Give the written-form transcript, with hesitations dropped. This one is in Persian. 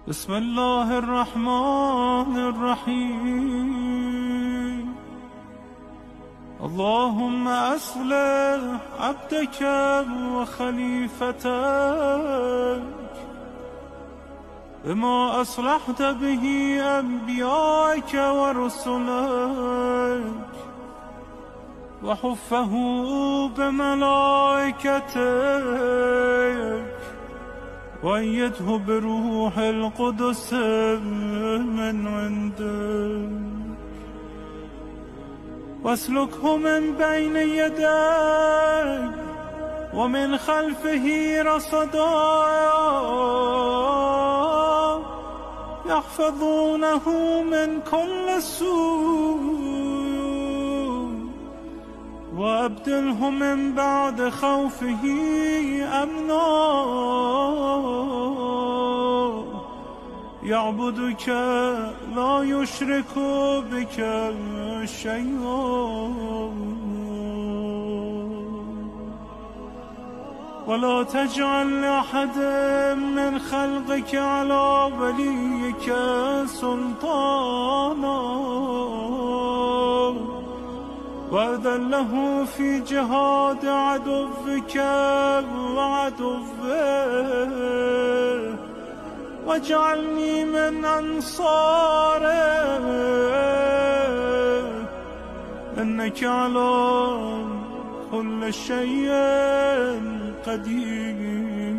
بسم الله الرحمن الرحيم. اللهم أصلح عبدك وخليفتك بما أصلحت به أنبياءك ورسلك، وحفه بملائكتك، وأيده بروح القدس من عندك، واسلكه من بين يديك ومن خلفه رصدا يحفظونه من كل سوء، وأبدله من بعد خوفه أمنا يعبدك لا يشرك بك شيئا، ولا تجعل لأحد من خلقك على وليك سلطانا وأذله في جهاد عدوك وعدوه، واجعلني من أنصاره، إنك على كل شيء قدير.